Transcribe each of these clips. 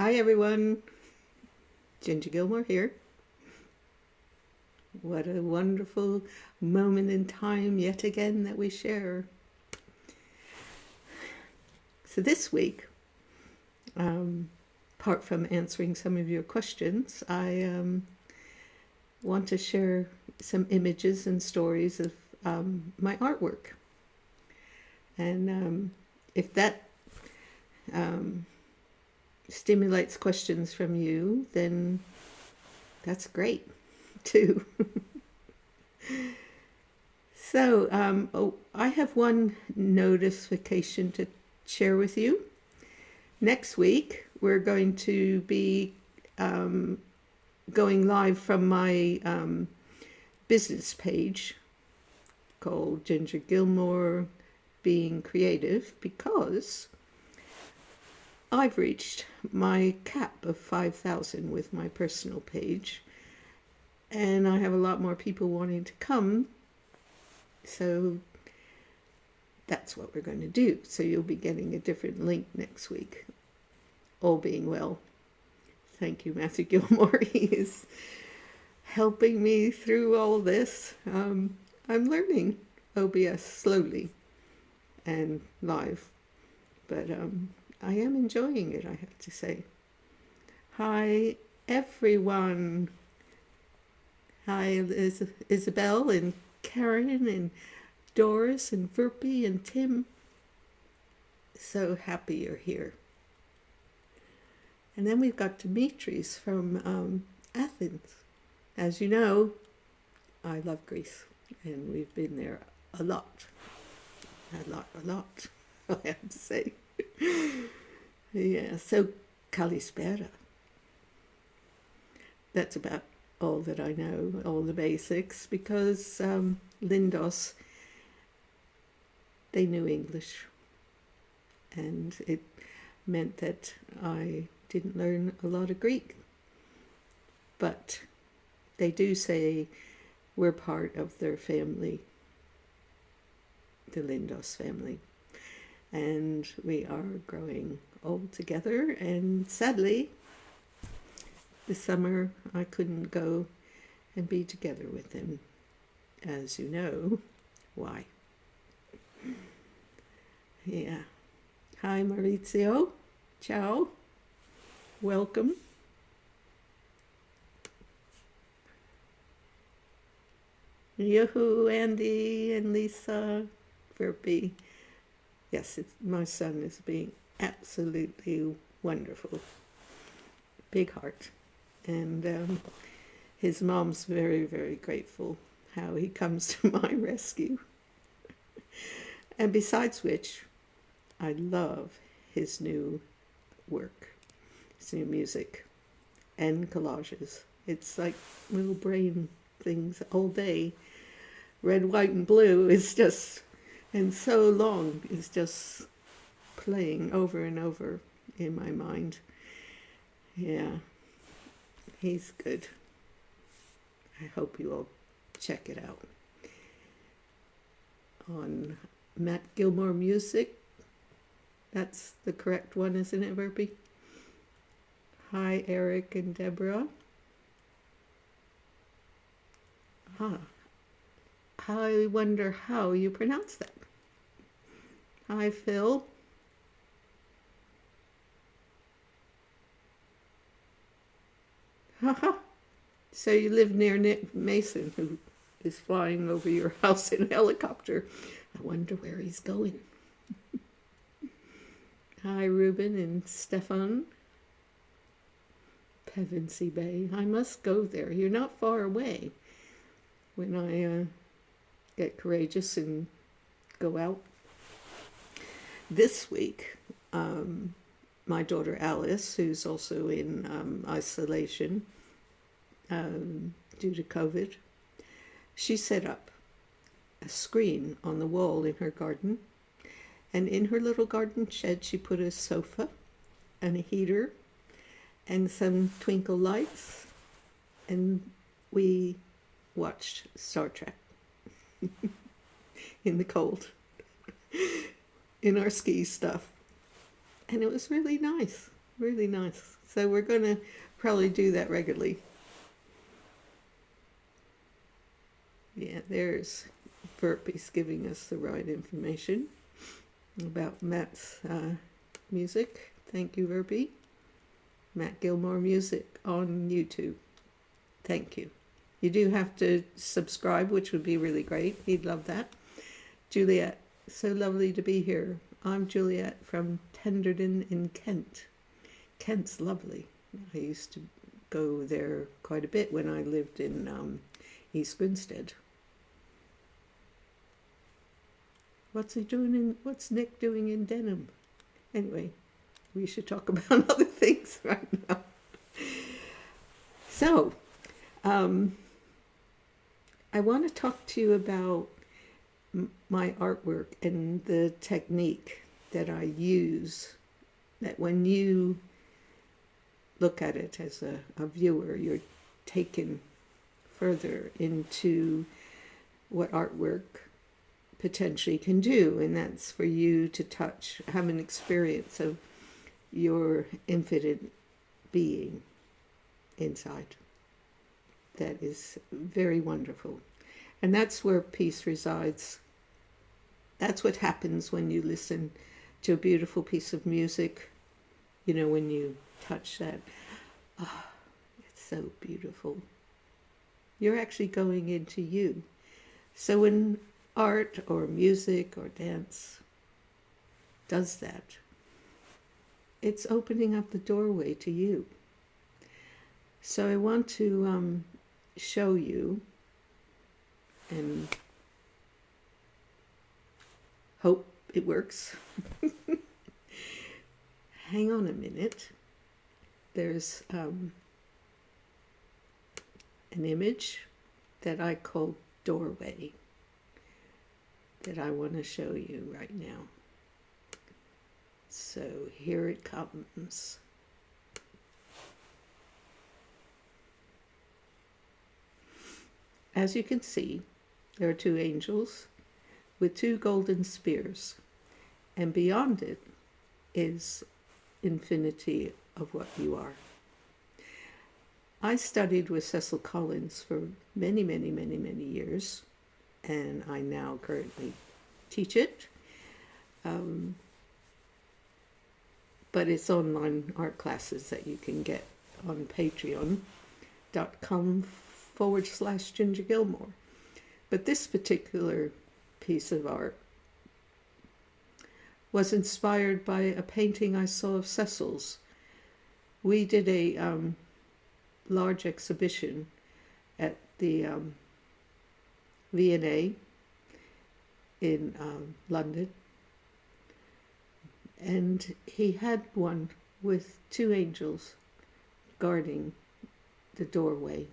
Hi everyone, Ginger Gilmour here. What a wonderful moment in time yet again that we share. So this week, apart from answering some of your questions, I want to share some images and stories of my artwork. And if that stimulates questions from you, then that's great too. So I have one notification to share with you. Next week we're going to be going live from my business page called Ginger Gilmour Being Creative, because I've reached my cap of 5,000 with my personal page, and I have a lot more people wanting to come, so that's what we're going to do. So you'll be getting a different link next week, all being well. Thank you, Matthew Gilmour. He is helping me through all this. I'm learning OBS slowly and live, but I am enjoying it, I have to say. Hi, everyone. Hi, Isabel and Karen and Doris and Verpy and Tim. So happy you're here. And then we've got Dimitris from Athens. As you know, I love Greece, and we've been there a lot, I have to say. Yeah, so Kalispera. That's about all that I know, all the basics, because Lindos, they knew English, and it meant that I didn't learn a lot of Greek. But they do say we're part of their family, the Lindos family. And we are growing old together, and sadly this summer I couldn't go and be together with them, as you know why. Yeah. Hi Maurizio, ciao, welcome. Yoo-hoo, Andy and Lisa, Verpy. Yes, my son is being absolutely wonderful. Big heart. And his mom's very, very grateful how he comes to my rescue. And besides which, I love his new work, his new music and collages. It's like little brain things all day. Red, white, and blue is just... and so long is just playing over and over in my mind. Yeah, he's good. I hope you all check it out on Matt Gilmour Music. That's the correct one, isn't it, Verpy? Hi, Eric and Deborah. I wonder how you pronounce that. Hi, Phil. Haha. So you live near Nick Mason, who is flying over your house in a helicopter. I wonder where he's going. Hi, Ruben and Stefan. Pevensey Bay. I must go there. You're not far away. When I get courageous and go out. This week, my daughter Alice, who's also in isolation due to COVID, she set up a screen on the wall in her garden, and in her little garden shed she put a sofa and a heater and some twinkle lights, and we watched Star Trek in the cold in our ski stuff, and it was really nice. Really nice. So we're going to probably do that regularly. Yeah, there's Burpee's giving us the right information about Matt's music. Thank you, Burpee. Matt Gilmour Music on YouTube. Thank you. You do have to subscribe, which would be really great. He'd love that. Juliet, so lovely to be here. I'm Juliet from Tenderden in Kent. Kent's lovely. I used to go there quite a bit when I lived in East Grinstead. What's Nick doing in Denham? Anyway, we should talk about other things right now. So, I want to talk to you about my artwork and the technique that I use, that when you look at it as a viewer, you're taken further into what artwork potentially can do, and that's for you to touch, have an experience of your infinite being inside. That is very wonderful. And that's where peace resides. That's what happens when you listen to a beautiful piece of music. You know, when you touch that, it's so beautiful. You're actually going into you. So when art or music or dance does that, it's opening up the doorway to you. So I want to show you and hope it works. Hang on a minute. There's an image that I call doorway that I want to show you right now. So here it comes. As you can see, there are two angels with two golden spears, and beyond it is infinity of what you are. I studied with Cecil Collins for many, many, many, many years, and I now currently teach it. But it's online art classes that you can get on patreon.com/Ginger Gilmour. But this particular piece of art was inspired by a painting I saw of Cecil's. We did a large exhibition at the V&A in London, and he had one with two angels guarding the doorway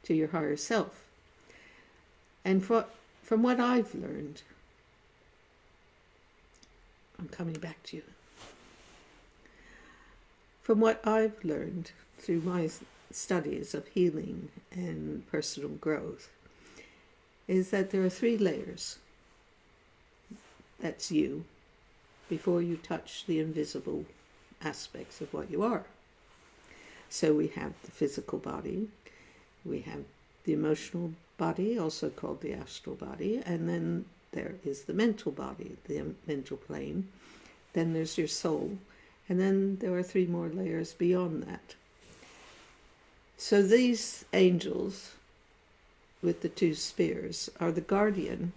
to your higher self. And from what I've learned, I'm coming back to you. From what I've learned through my studies of healing and personal growth, is that there are 3 layers. That's you, before you touch the invisible aspects of what you are. So we have the physical body, we have the emotional body, also called the astral body, and then there is the mental body, the mental plane. Then there's your soul, and then there are 3 more layers beyond that. So these angels with the 2 spears are the guardian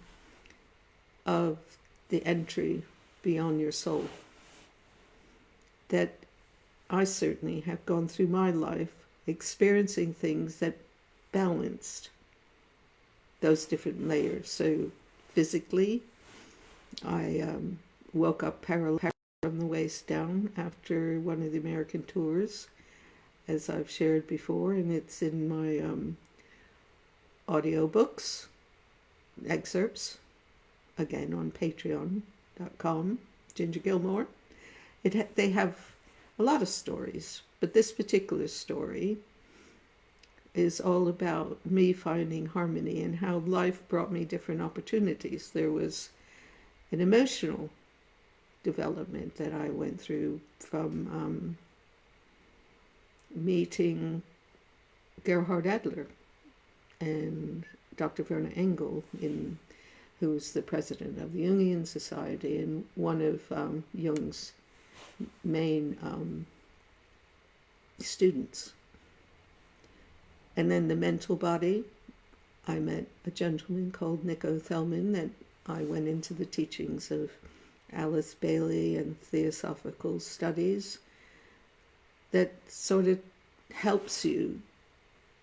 of the entry beyond your soul. That I certainly have gone through my life experiencing things that balanced those different layers. So physically, I woke up parallel from the waist down after one of the American tours, as I've shared before, and it's in my audio books, excerpts, again on patreon.com, Ginger Gilmour. They have a lot of stories, but this particular story is all about me finding harmony and how life brought me different opportunities. There was an emotional development that I went through from meeting Gerhard Adler and Dr. Werner Engel, who was the president of the Jungian Society and one of Jung's main students. And then the mental body, I met a gentleman called Nico Thelman that I went into the teachings of Alice Bailey and Theosophical Studies that sort of helps you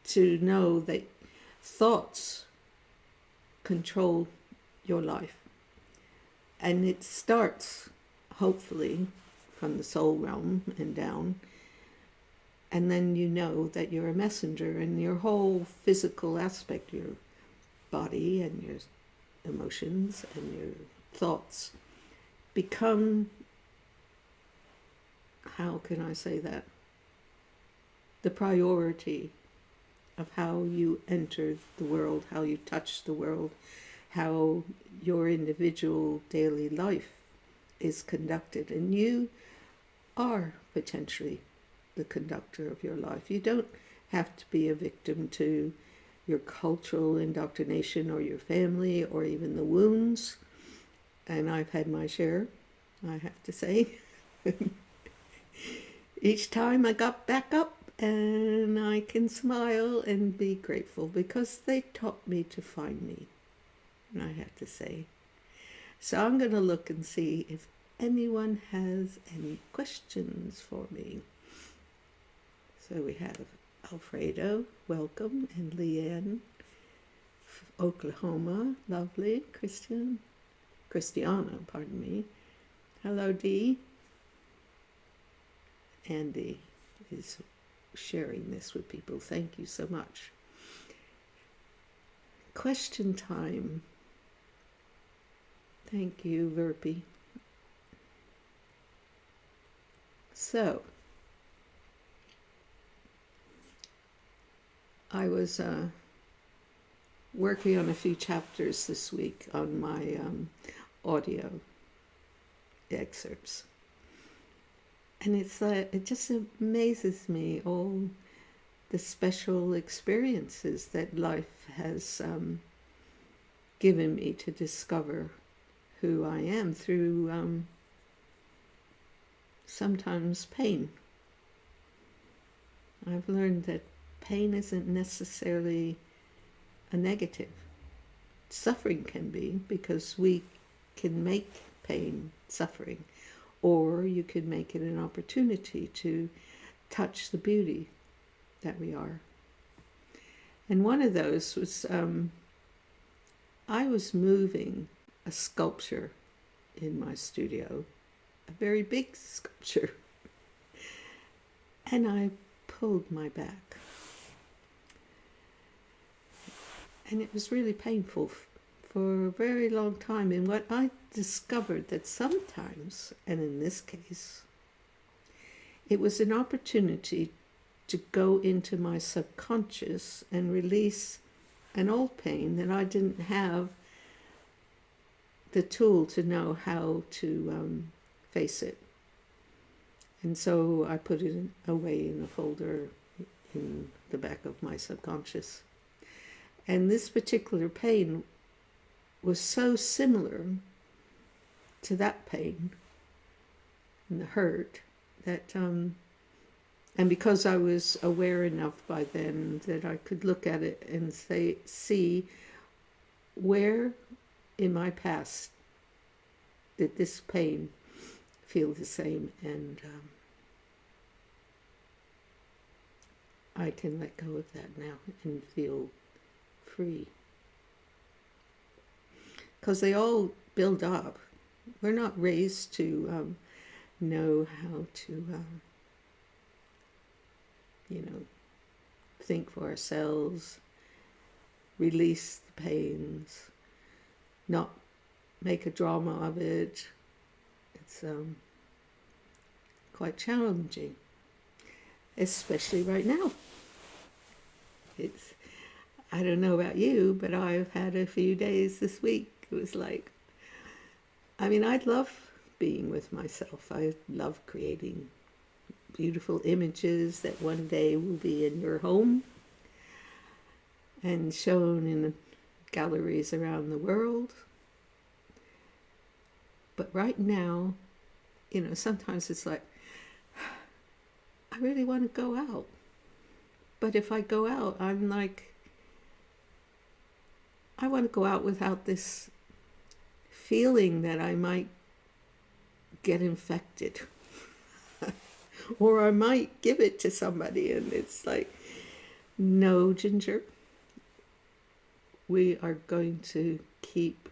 to know that thoughts control your life. And it starts, hopefully, from the soul realm and down. And then you know that you're a messenger, and your whole physical aspect, your body and your emotions and your thoughts become, how can I say that? The priority of how you enter the world, how you touch the world, how your individual daily life is conducted. And you are potentially the conductor of your life. You don't have to be a victim to your cultural indoctrination or your family or even the wounds. And I've had my share, I have to say. Each time I got back up, and I can smile and be grateful because they taught me to find me, I have to say. So I'm going to look and see if anyone has any questions for me. So we have Alfredo, welcome, and Leanne, Oklahoma, lovely, Cristiano, pardon me. Hello, Dee. Andy is sharing this with people. Thank you so much. Question time. Thank you, Verpi. So, I was working on a few chapters this week on my audio excerpts. And it's it just amazes me, all the special experiences that life has given me to discover who I am through sometimes pain. I've learned that pain isn't necessarily a negative. Suffering can be, because we can make pain suffering. Or you could make it an opportunity to touch the beauty that we are. And one of those was, I was moving a sculpture in my studio, a very big sculpture, and I pulled my back. And it was really painful for a very long time. And what I discovered that sometimes, and in this case, it was an opportunity to go into my subconscious and release an old pain that I didn't have the tool to know how to face it. And so I put it away in a folder in the back of my subconscious. And this particular pain was so similar to that pain and the hurt that, and because I was aware enough by then that I could look at it and see where in my past did this pain feel the same, and I can let go of that now and feel free. Because they all build up. We're not raised to know how to, think for ourselves, release the pains, not make a drama of it. It's quite challenging, especially right now. I don't know about you, but I've had a few days this week. It was like, I love being with myself. I love creating beautiful images that one day will be in your home and shown in galleries around the world. But right now, sometimes it's like, I really want to go out. But if I go out, I'm like, I want to go out without this feeling that I might get infected. Or I might give it to somebody, and it's like, no, Ginger. We are going to keep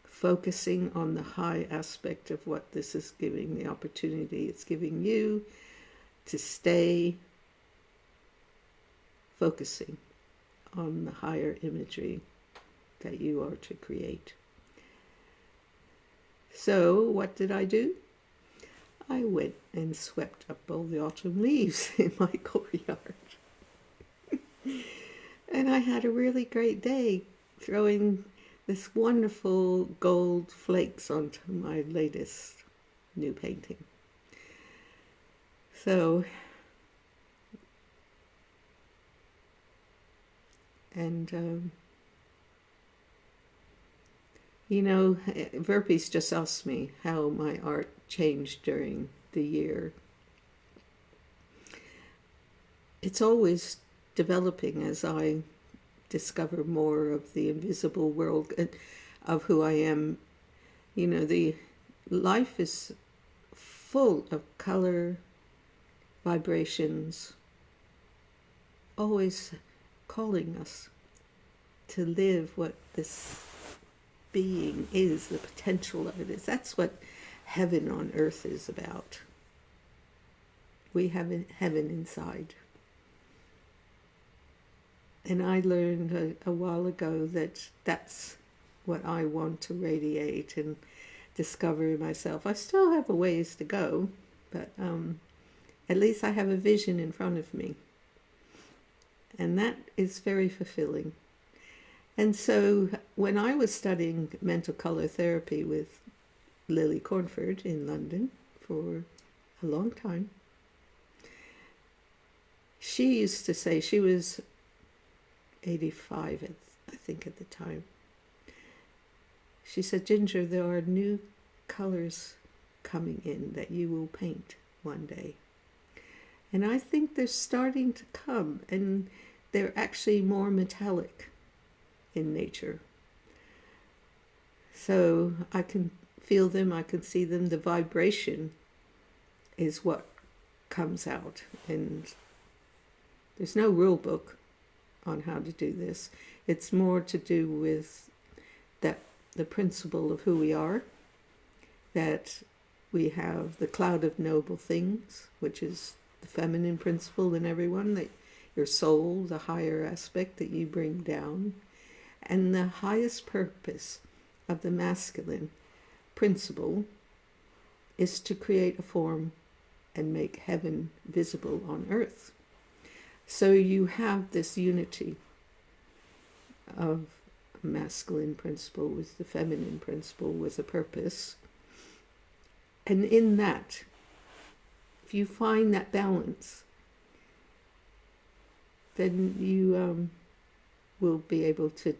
focusing on the high aspect of what this is giving, the opportunity it's giving you to stay focusing on the higher imagery that you are to create. So what did I do? I went and swept up all the autumn leaves in my courtyard. And I had a really great day throwing this wonderful gold flakes onto my latest new painting. So, and Verpes just asked me how my art changed during the year. It's always developing as I discover more of the invisible world of who I am. The life is full of color, vibrations, always calling us to live what this being is, the potential of it is. That's what heaven on earth is about. We have heaven inside. And I learned a while ago that that's what I want to radiate and discover myself. I still have a ways to go, but at least I have a vision in front of me. And that is very fulfilling. And so when I was studying mental color therapy with Lily Cornford in London for a long time, she used to say, she was 85, I think, at the time. She said, Ginger, there are new colors coming in that you will paint one day. And I think they're starting to come, and they're actually more metallic in nature. So I can feel them, I can see them. The vibration is what comes out. And there's no rule book on how to do this. It's more to do with the principle of who we are, that we have the cloud of noble things, which is the feminine principle in everyone, that your soul, the higher aspect that you bring down, and the highest purpose of the masculine principle is to create a form and make heaven visible on earth. So you have this unity of masculine principle with the feminine principle with a purpose. And in that, if you find that balance, then you will be able to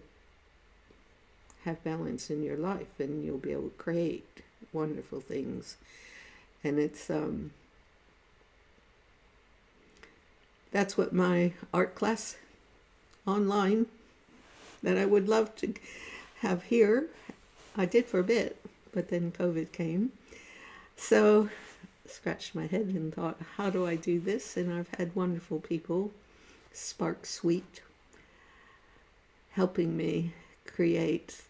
have balance in your life, and you'll be able to create wonderful things. And it's that's what my art class online that I would love to have here, I did for a bit, but then COVID came. So I scratched my head and thought, how do I do this? And I've had wonderful people, Spark Sweet, helping me create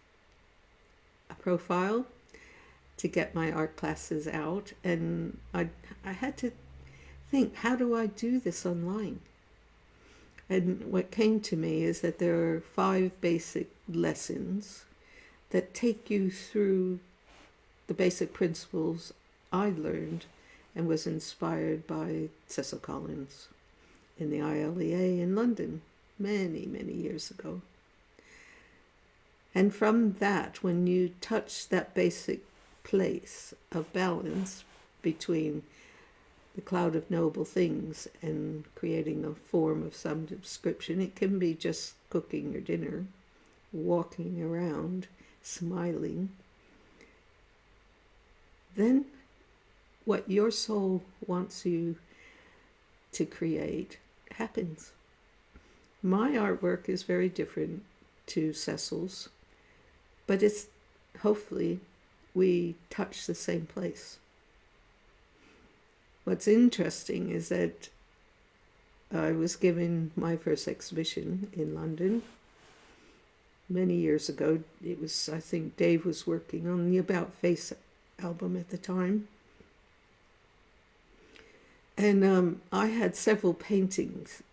a profile to get my art classes out. And I had to think, how do I do this online? And what came to me is that there are 5 basic lessons that take you through the basic principles I learned and was inspired by Cecil Collins in the ILEA in London many, many years ago. And from that, when you touch that basic place of balance between the cloud of noble things and creating a form of some description. It can be just cooking your dinner, walking around, smiling. Then what your soul wants you to create happens. My artwork is very different to Cecil's, but it's hopefully we touch the same place. What's interesting is that I was given my first exhibition in London many years ago. It was, I think Dave was working on the About Face album at the time. And I had several paintings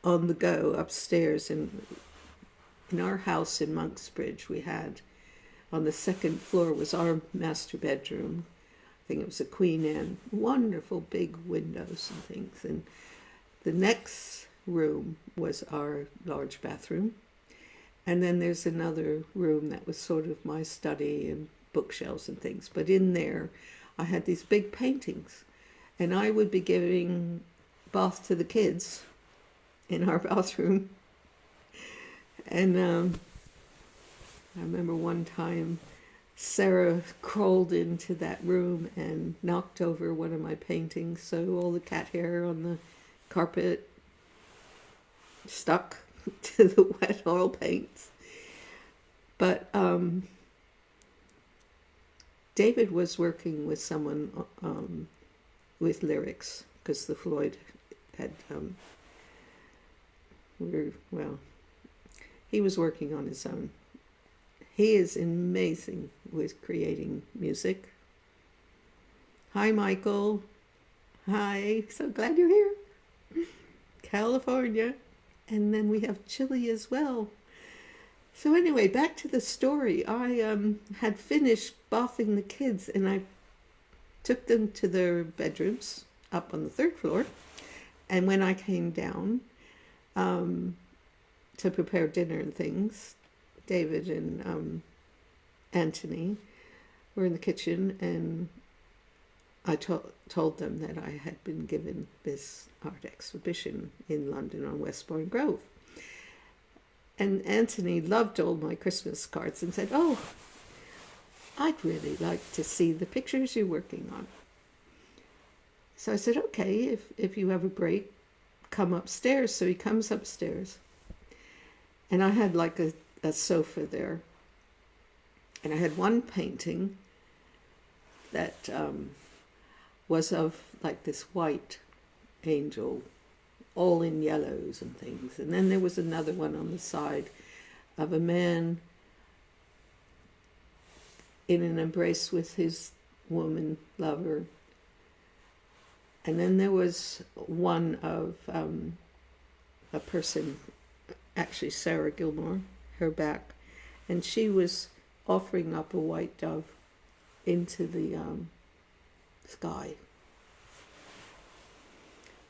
on the go upstairs in our house in Monksbridge. We had, on the second floor was our master bedroom. I think it was a Queen Anne, wonderful big windows and things. And the next room was our large bathroom. And then there's another room that was sort of my study and bookshelves and things. But in there, I had these big paintings. And I would be giving bath to the kids in our bathroom. And I remember one time Sarah crawled into that room and knocked over one of my paintings, so all the cat hair on the carpet stuck to the wet oil paints. But David was working with someone with lyrics, because the Floyd had he was working on his own. He is amazing with creating music. Hi, Michael. Hi, so glad you're here. California. And then we have Chile as well. So anyway, back to the story. I had finished bathing the kids, and I took them to their bedrooms up on the third floor. And when I came down to prepare dinner and things, David and Anthony were in the kitchen, and I told them that I had been given this art exhibition in London on Westbourne Grove. And Anthony loved all my Christmas cards and said, "Oh, I'd really like to see the pictures you're working on." So I said, "Okay, if you have a break, come upstairs." So he comes upstairs. And I had like a sofa there. And I had one painting that was of like this white angel, all in yellows and things. And then there was another one on the side of a man in an embrace with his woman lover. And then there was one of a person, actually Sarah Gilmour, her back, and she was offering up a white dove into the sky.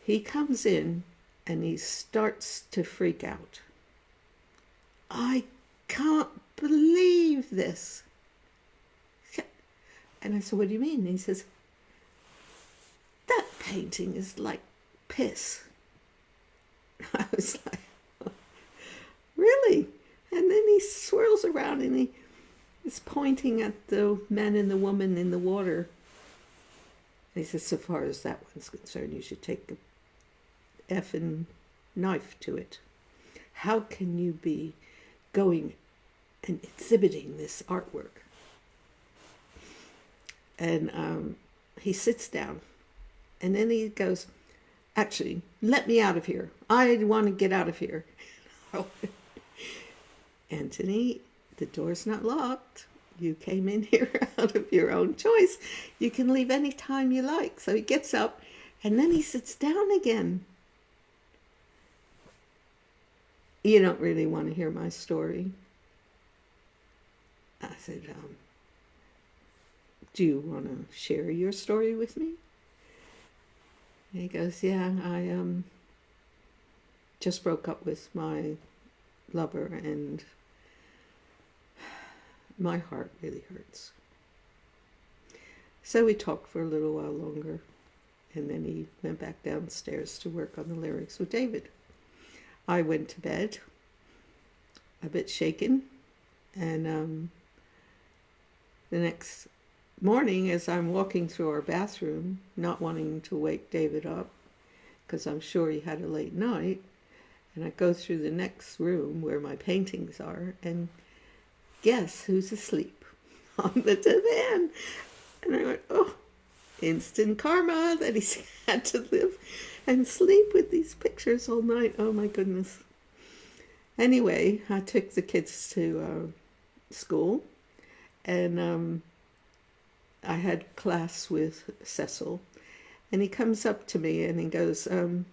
He comes in and he starts to freak out. "I can't believe this." And I said, "What do you mean?" And he says, "That painting is like piss." I was like, "Really?" And then he swirls around and he is pointing at the man and the woman in the water. And he says, "So far as that one's concerned, you should take a effing knife to it. How can you be going and exhibiting this artwork?" And he sits down, and then he goes, "Actually, let me out of here. I want to get out of here." "Anthony, the door's not locked. You came in here out of your own choice. You can leave any time you like." So he gets up, and then he sits down again. "You don't really want to hear my story?" I said, "Do you want to share your story with me?" And he goes, "Yeah, I just broke up with my lover, and my heart really hurts." So we talked for a little while longer. And then he went back downstairs to work on the lyrics with David. I went to bed a bit shaken, and the next morning, as I'm walking through our bathroom, not wanting to wake David up because I'm sure he had a late night, and I go through the next room where my paintings are, and guess who's asleep on the divan? And I went, oh, instant karma that he's had to live and sleep with these pictures all night. Oh my goodness. Anyway, I took the kids to school, and I had class with Cecil, and he comes up to me and he goes, are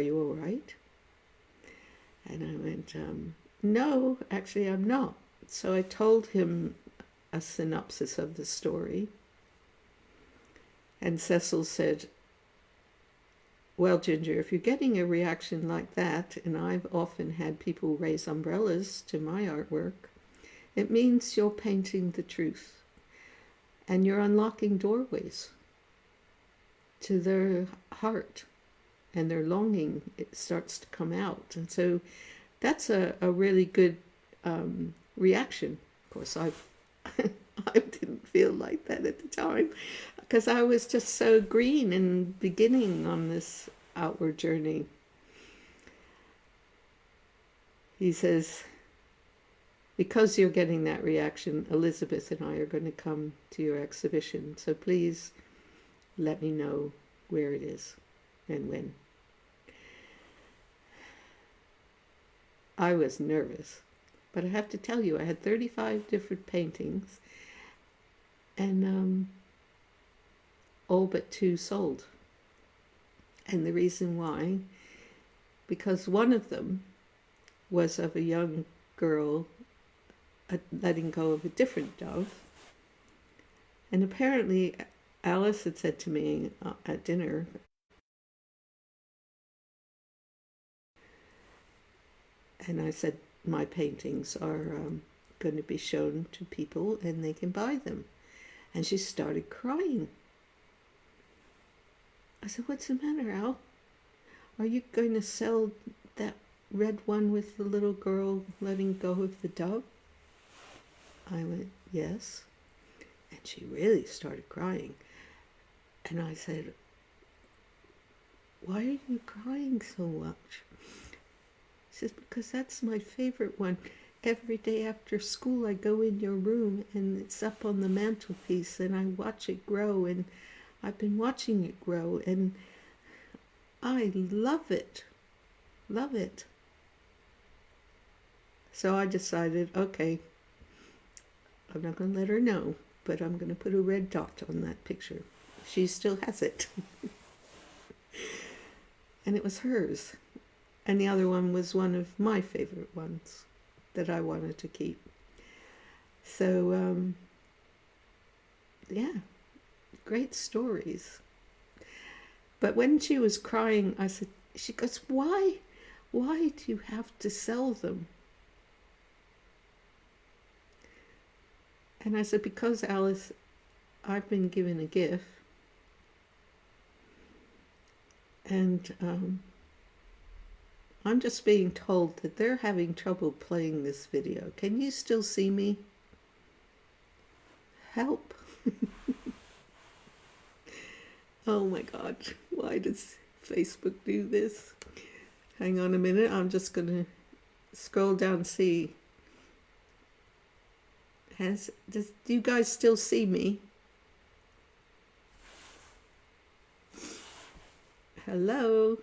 you all right? And I went, no, actually I'm not. So I told him a synopsis of the story, and Cecil said, well, Ginger, if you're getting a reaction like that, and I've often had people raise umbrellas to my artwork, it means you're painting the truth, and you're unlocking doorways to their heart, and their longing, it starts to come out. And so that's a really good reaction. Of course, I didn't feel like that at the time, because I was just so green and beginning on this outward journey. He says, because you're getting that reaction, Elizabeth and I are going to come to your exhibition, so please let me know where it is and when. I was nervous, but I have to tell you, I had 35 different paintings, and all but 2 sold. And the reason why, because one of them was of a young girl letting go of a different dove. And apparently Alice had said to me at dinner, and I said, my paintings are going to be shown to people and they can buy them. And she started crying. I said, what's the matter, Al? Are you going to sell that red one with the little girl letting go of the dove? I went, yes. And she really started crying. And I said, why are you crying so much? She says, because that's my favorite one. Every day after school, I go in your room and it's up on the mantelpiece and I watch it grow, and I've been watching it grow and I love it. Love it. So I decided, okay, I'm not going to let her know, but I'm going to put a red dot on that picture. She still has it. And it was hers. And the other one was one of my favorite ones that I wanted to keep. So, yeah, great stories. But when she was crying, I said, she goes, why do you have to sell them? And I said, because Alice, I've been given a gift. And I'm just being told that they're having trouble playing this video. Can you still see me? Help. Oh my God, why does Facebook do this? Hang on a minute, I'm just going to scroll down and see. Do you guys still see me? Hello?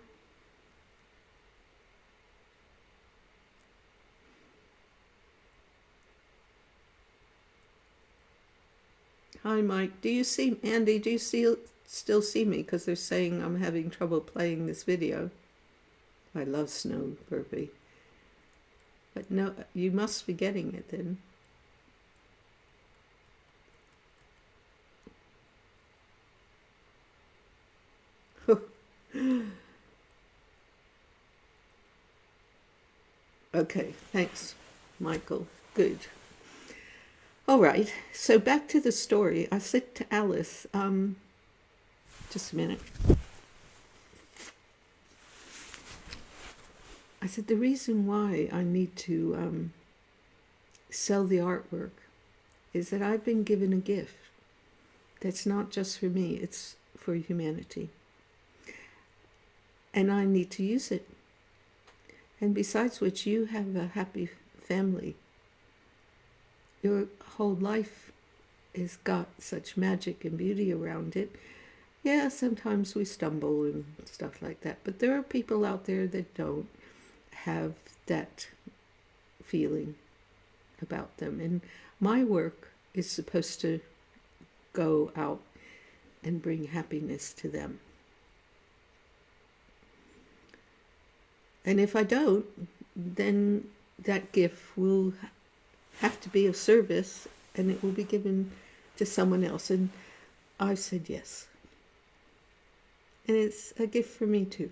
Hi Mike, do you see, Andy, do you still see me? Because they're saying I'm having trouble playing this video. I love snow, Burpee. But no, you must be getting it then. Okay, thanks, Michael. Good. All right, so back to the story. I said to Alice, Just a minute. I said the reason why I need to sell the artwork is that I've been given a gift that's not just for me, it's for humanity. And I need to use it. And besides which, you have a happy family. Your whole life has got such magic and beauty around it. Yeah, sometimes we stumble and stuff like that, but there are people out there that don't have that feeling about them. And my work is supposed to go out and bring happiness to them. And if I don't, then that gift will have to be of service and it will be given to someone else. And I've said yes. And it's a gift for me too.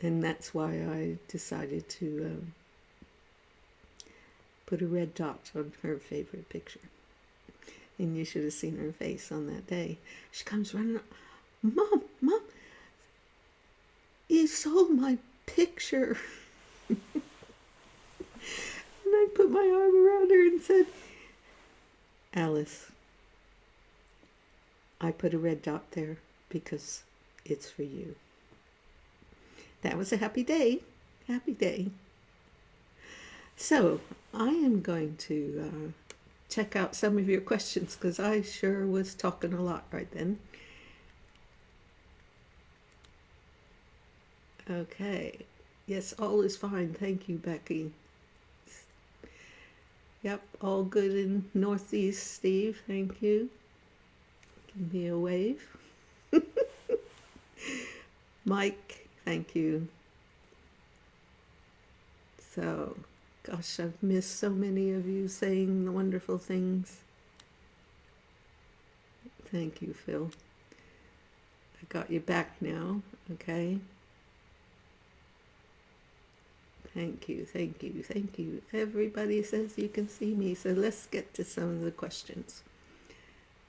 And that's why I decided to put a red dot on her favorite picture. And you should have seen her face on that day. She comes running up, Mom, you sold my picture. And I put my arm around her and said, Alice, I put a red dot there because it's for you. That was a happy day. Happy day. So I am going to check out some of your questions because I sure was talking a lot right then. Okay. Yes, all is fine. Thank you, Becky. Yep, all good in Northeast, Steve. Thank you. Give me a wave. Mike, thank you. So, gosh, I've missed so many of you saying the wonderful things. Thank you, Phil. I got you back now, okay? Thank you, thank you, thank you. Everybody says you can see me, so let's get to some of the questions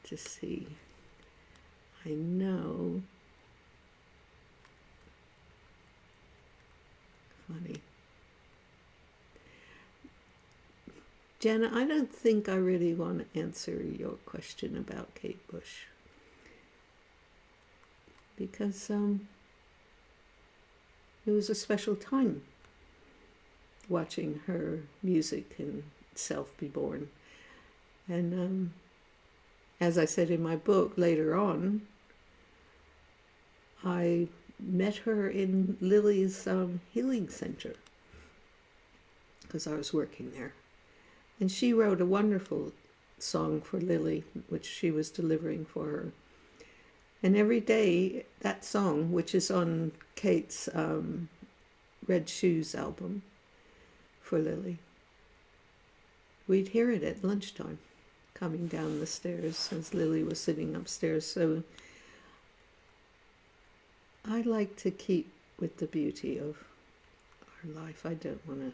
to see. I know. Funny. Jenna, I don't think I really want to answer your question about Kate Bush. Because it was a special time watching her music and self be born. And as I said in my book later on, I met her in Lily's healing center because I was working there. And she wrote a wonderful song for Lily, which she was delivering for her. And every day, that song, which is on Kate's Red Shoes album for Lily, we'd hear it at lunchtime, coming down the stairs as Lily was sitting upstairs. So I like to keep with the beauty of our life. I don't want to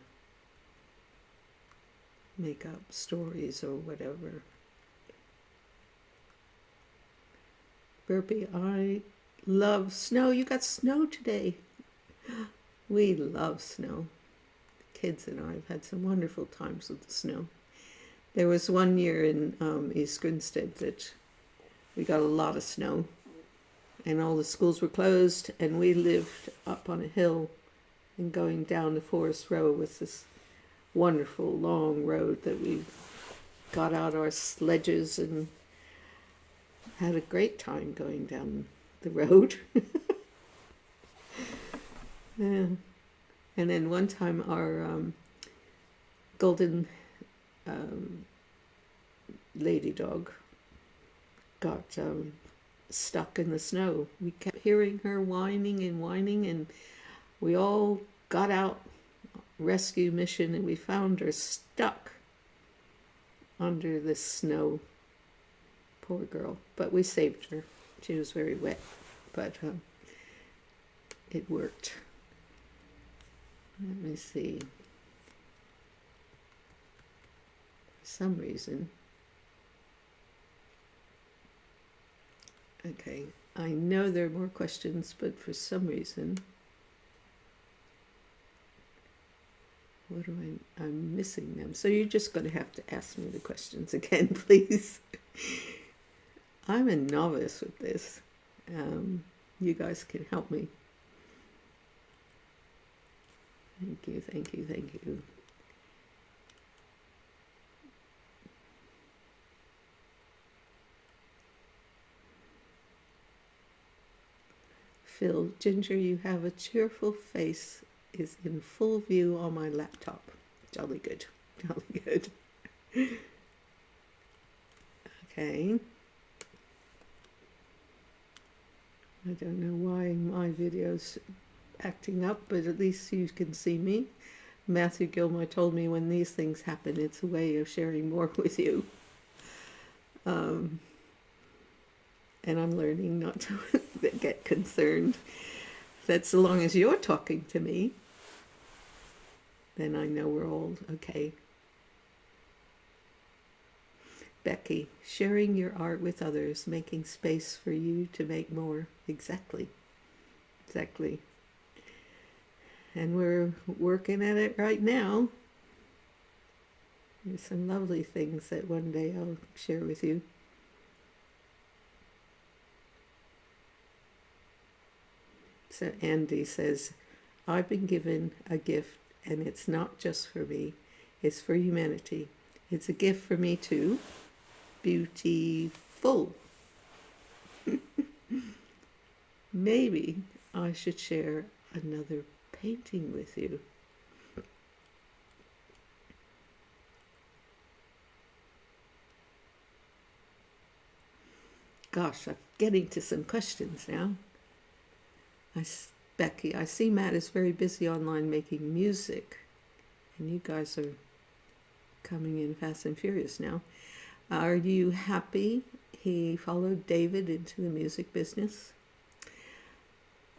make up stories or whatever. Burpee, I love snow. You got snow today. We love snow. The kids and I have had some wonderful times with the snow. There was one year in East Grinstead that we got a lot of snow and all the schools were closed, and we lived up on a hill, and going down the Forest Road was this wonderful long road that we got out our sledges and had a great time going down the road. Yeah. And then one time our golden lady dog got stuck in the snow. We kept hearing her whining, and we all got out, rescue mission, and we found her stuck under the snow. Poor girl. But we saved her. She was very wet, but it worked. Let me see. For some reason, Okay, I know there are more questions, but for some reason, I'm missing them. So you're just going to have to ask me the questions again, please. I'm a novice with this. You guys can help me. Thank you, thank you, thank you. Phil, Ginger, you have a cheerful face, is in full view on my laptop. Jolly good, jolly good. Okay. I don't know why my video's acting up, but at least you can see me. Matthew Gilmour told me when these things happen, it's a way of sharing more with you. And I'm learning not to get concerned. That so long as you're talking to me, then I know we're all okay. Becky, sharing your art with others, making space for you to make more. Exactly. Exactly. And we're working at it right now. There's some lovely things that one day I'll share with you. So Andy says, I've been given a gift, and it's not just for me, it's for humanity. It's a gift for me too. Beautiful. Maybe I should share another painting with you. Gosh, I'm getting to some questions now. Becky, I see Matt is very busy online making music, and you guys are coming in fast and furious now. Are you happy he followed David into the music business?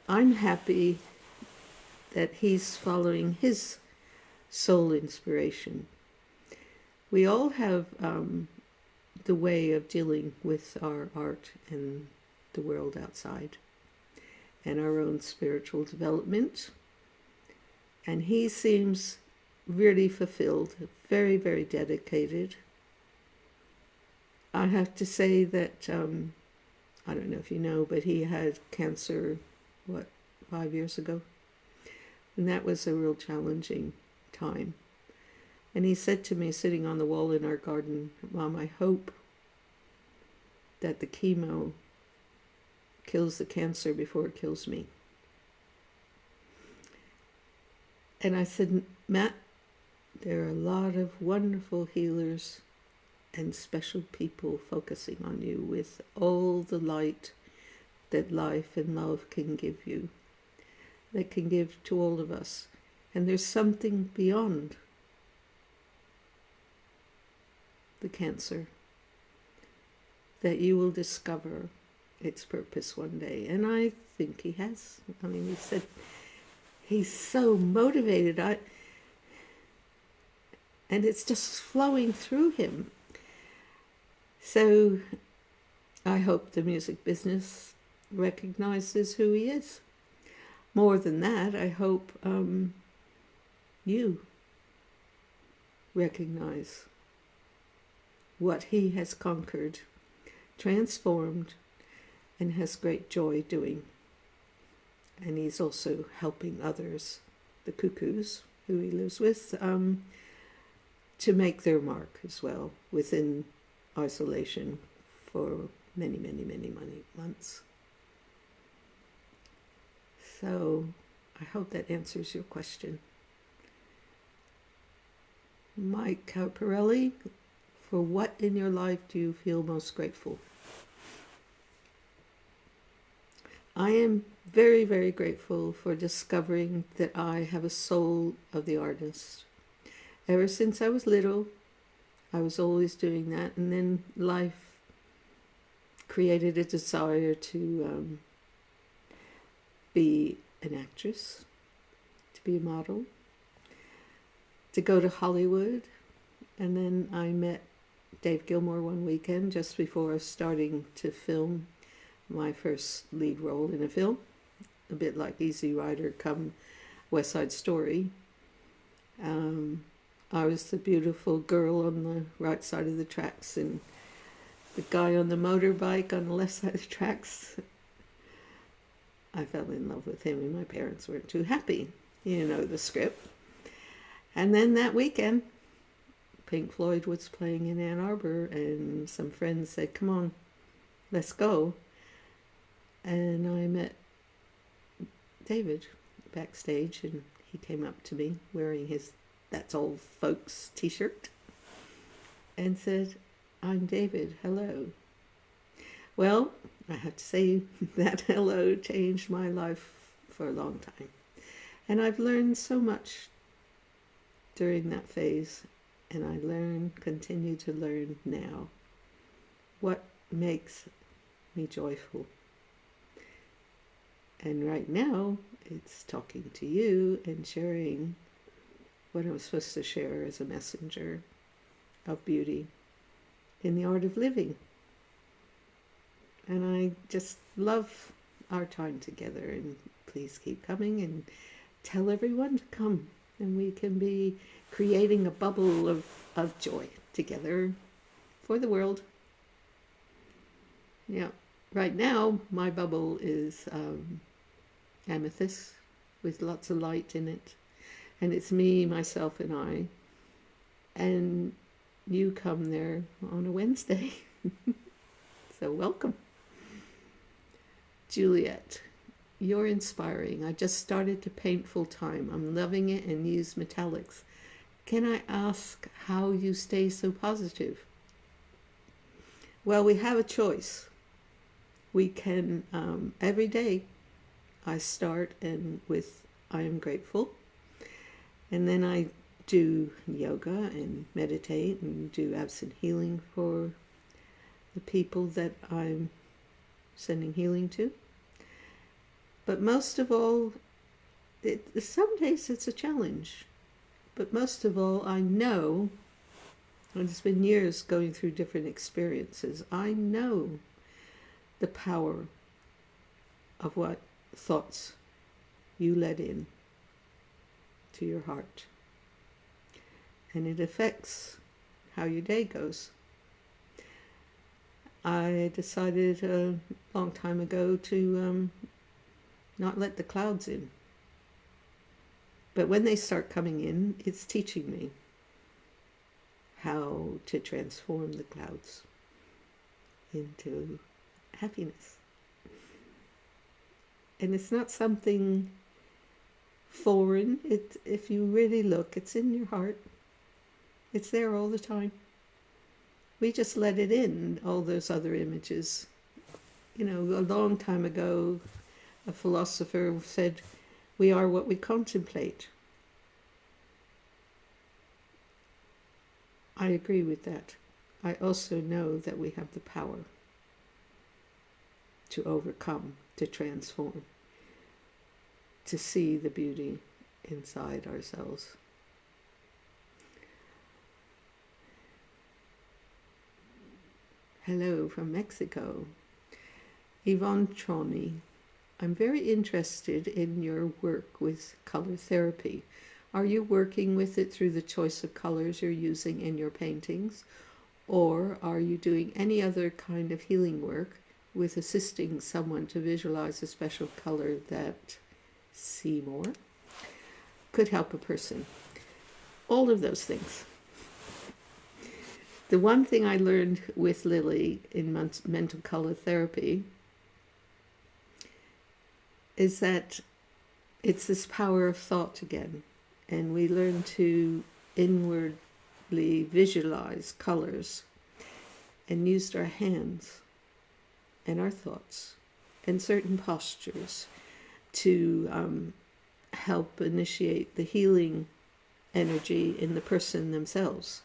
I'm happy that he's following his soul inspiration. We all have the way of dealing with our art and the world outside and our own spiritual development. And he seems really fulfilled, very, very dedicated. I have to say that, I don't know if you know, but he had cancer, 5 years ago? And that was a real challenging time. And he said to me, sitting on the wall in our garden, Mom, I hope that the chemo kills the cancer before it kills me. And I said, Matt, there are a lot of wonderful healers and special people focusing on you with all the light that life and love can give you, that can give to all of us. And there's something beyond the cancer that you will discover its purpose one day. And I think he has. I mean, he said he's so motivated. And it's just flowing through him. So I hope the music business recognizes who he is. More than that, I hope you recognize what he has conquered, transformed, and has great joy doing. And he's also helping others, the cuckoos who he lives with, to make their mark as well within isolation for many, many, many, many months. So I hope that answers your question. Mike Caparelli, for what in your life do you feel most grateful? I am very, very grateful for discovering that I have a soul of the artist. Ever since I was little, I was always doing that, and then life created a desire to be an actress, to be a model, to go to Hollywood. And then I met Dave Gilmour one weekend just before I was starting to film my first lead role in a film, a bit like Easy Rider come West Side Story. I was the beautiful girl on the right side of the tracks, and the guy on the motorbike on the left side of the tracks. I fell in love with him, and my parents weren't too happy. You know the script. And then that weekend, Pink Floyd was playing in Ann Arbor, and some friends said, "Come on, let's go." And I met David backstage, and he came up to me wearing his "That's Old Folks" t-shirt and said, "I'm David, hello." Well, I have to say that hello changed my life for a long time. And I've learned so much during that phase, and I continue to learn now what makes me joyful. And right now, it's talking to you and sharing what I'm supposed to share as a messenger of beauty in the art of living. And I just love our time together, and please keep coming and tell everyone to come, and we can be creating a bubble of joy together for the world. Yeah, right now my bubble is amethyst with lots of light in it, and it's me, myself, and I. And you come there on a Wednesday. So welcome. Juliet, you're inspiring. I just started to paint full time. I'm loving it and use metallics. Can I ask how you stay so positive? Well, we have a choice. We can, every day, I start with I am grateful. And then I do yoga and meditate and do absent healing for the people that I'm sending healing to. But most of all, some days it's a challenge. But most of all, I know, and it's been years going through different experiences, I know the power of what thoughts you let in to your heart. And it affects how your day goes. I decided a long time ago to not let the clouds in. But when they start coming in, it's teaching me how to transform the clouds into happiness. And it's not something foreign. If you really look, it's in your heart. It's there all the time. We just let it in, all those other images. You know, a long time ago, a philosopher said, "We are what we contemplate." I agree with that. I also know that we have the power to overcome, to transform, to see the beauty inside ourselves. Hello from Mexico. Yvonne Troni. I'm very interested in your work with color therapy. Are you working with it through the choice of colors you're using in your paintings? Or are you doing any other kind of healing work with assisting someone to visualize a special color that Gilmour could help a person? All of those things. The one thing I learned with Lily in mental color therapy is that it's this power of thought again. And we learn to inwardly visualize colors and use our hands and our thoughts and certain postures to help initiate the healing energy in the person themselves.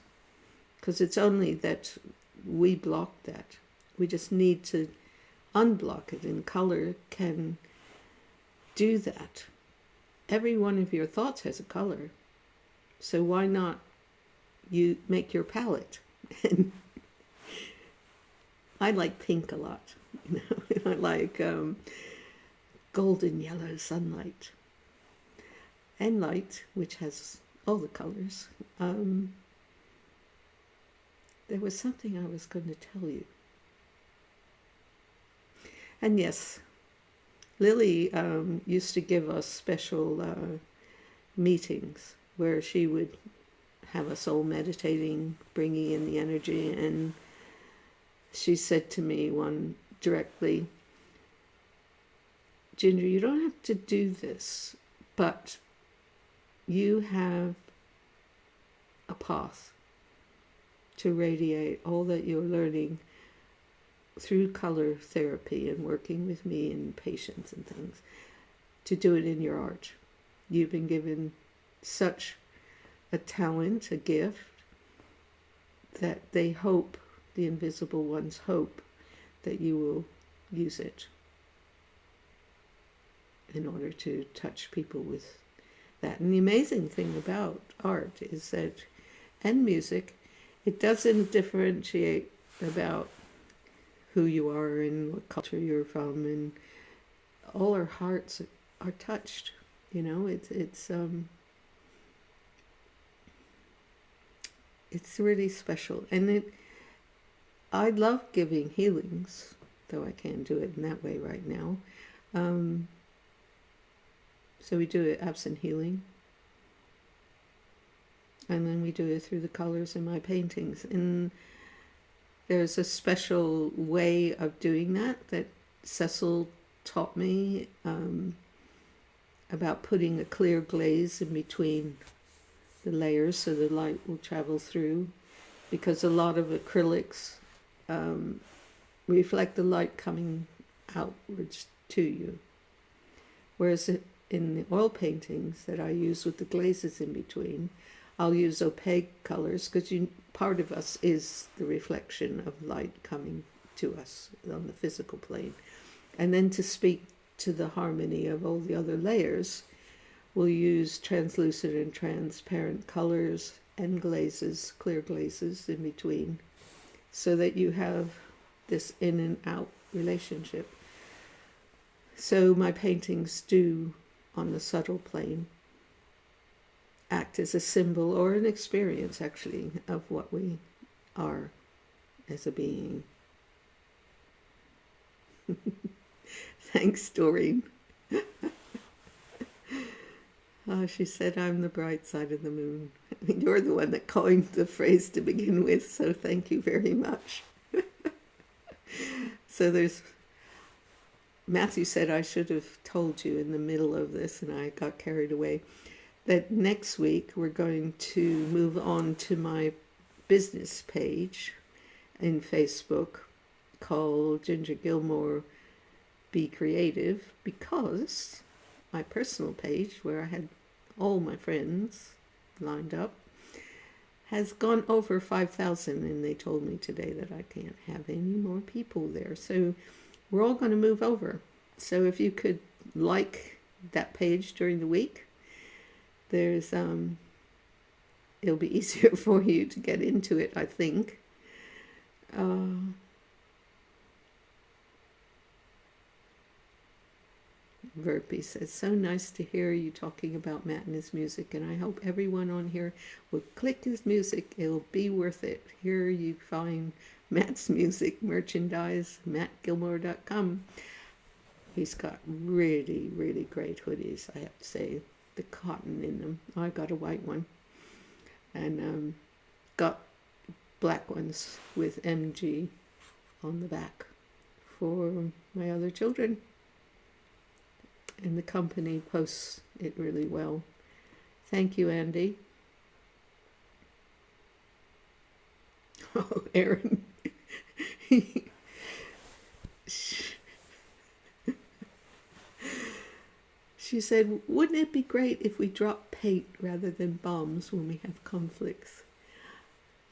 Because it's only that we block that. We just need to unblock it, and color can do that. Every one of your thoughts has a color. So why not you make your palette and I like pink a lot. You know, I like golden yellow sunlight and light, which has all the colors. Um, there was something I was going to tell you. And yes, Lily used to give us special meetings where she would have us all meditating, bringing in the energy. And she said to me one directly, Ginger, you don't have to do this, but you have a path to radiate all that you're learning through color therapy and working with me and patients and things, to do it in your art. You've been given such a talent, a gift, that they hope, the invisible ones hope, that you will use it in order to touch people with that. And the amazing thing about art is that, and music, it doesn't differentiate about who you are and what culture you're from, and all our hearts are touched. You know, it's really special, and I love giving healings, though I can't do it in that way right now. So we do it absent healing, and then we do it through the colors in my paintings. And there's a special way of doing that Cecil taught me about putting a clear glaze in between the layers so the light will travel through, because a lot of acrylics reflect the light coming outwards to you, whereas in the oil paintings that I use with the glazes in between, I'll use opaque colors, because part of us is the reflection of light coming to us on the physical plane. And then to speak to the harmony of all the other layers, we'll use translucent and transparent colors and glazes, clear glazes in between, so that you have this in and out relationship. So my paintings do, on the subtle plane, act as a symbol or an experience, actually, of what we are as a being. Thanks, Doreen. She said, I'm the bright side of the moon. I mean, you're the one that coined the phrase to begin with, so thank you very much. So Matthew said I should have told you in the middle of this, and I got carried away, that next week we're going to move on to my business page in Facebook called Ginger Gilmour Be Creative, because my personal page, where I had all my friends lined up, has gone over 5,000, and they told me today that I can't have any more people there. So we're all going to move over. So if you could like that page during the week, there's it'll be easier for you to get into it, I think. Verpi says, so nice to hear you talking about Matt and his music, and I hope everyone on here will click his music. It'll be worth it. Here you find Matt's music merchandise, mattgilmour.com. He's got really, really great hoodies, I have to say. The cotton in them. I got a white one, and got black ones with MG on the back for my other children. And the company posts it really well. Thank you, Andy. Oh, Erin. She said, wouldn't it be great if we drop paint rather than bombs when we have conflicts?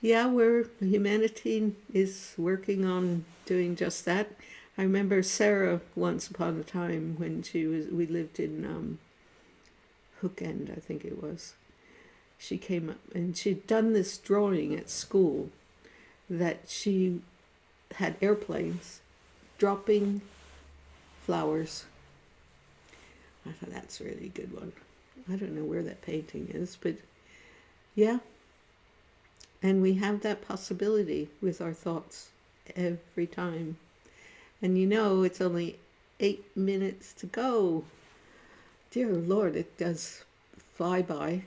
Yeah, humanity is working on doing just that. I remember Sarah, once upon a time, when we lived in Hook End, I think it was. She came up and she'd done this drawing at school that she had airplanes dropping flowers. I thought that's a really good one. I don't know where that painting is, but yeah. And we have that possibility with our thoughts every time. And you know, it's only 8 minutes to go. Dear Lord, it does fly by.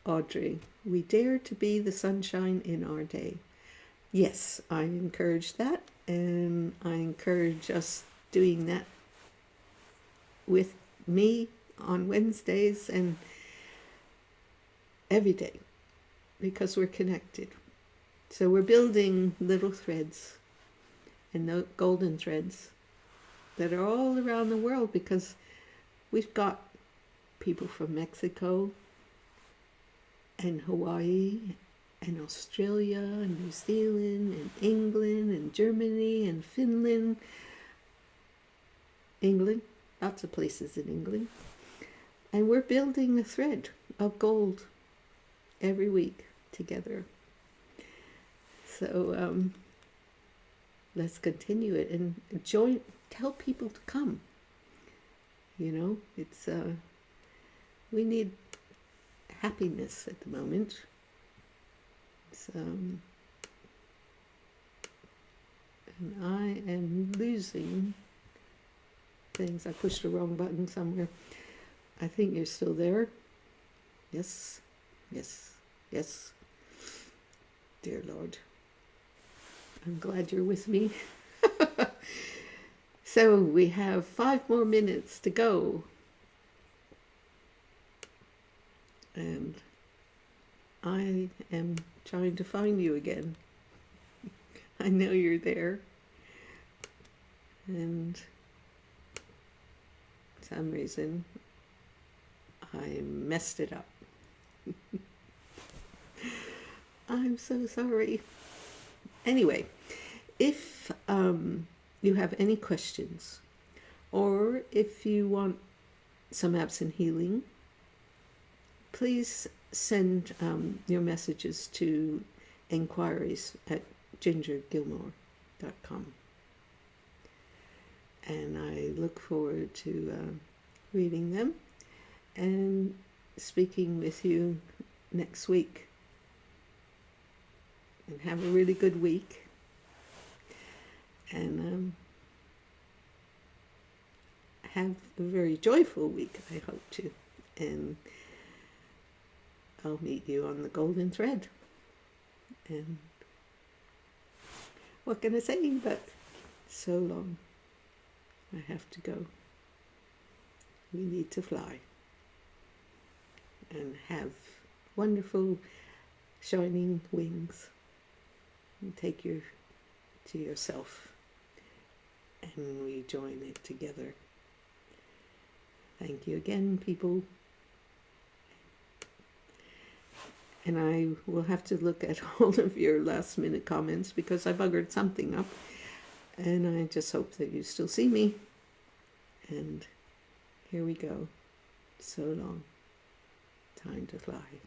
Audrey, we dare to be the sunshine in our day. Yes, I encourage that, and I encourage us doing that with me on Wednesdays and every day, because we're connected. So we're building little threads, and the golden threads that are all around the world, because we've got people from Mexico and Hawaii and Australia and New Zealand and England and Germany and Finland, England, lots of places in England. And we're building a thread of gold every week together. So let's continue it and tell people to come. You know, it's we need happiness at the moment. And I am losing things. I pushed the wrong button somewhere. I think you're still there. Yes, yes, yes. Dear Lord, I'm glad you're with me. So we have 5 more minutes to go. And I am trying to find you again. I know you're there. And for some reason, I messed it up. I'm so sorry. Anyway, if you have any questions, or if you want some absent healing, please send your messages to enquiries@gingergilmour.com. And I look forward to reading them and speaking with you next week. And have a really good week. And have a very joyful week, I hope to. And I'll meet you on the golden thread. And what can I say? But so long. I have to go. We need to fly. And have wonderful shining wings. And take you to yourself. And we join it together. Thank you again, people. And I will have to look at all of your last minute comments because I buggered something up. And I just hope that you still see me. And here we go. So long. Time to fly.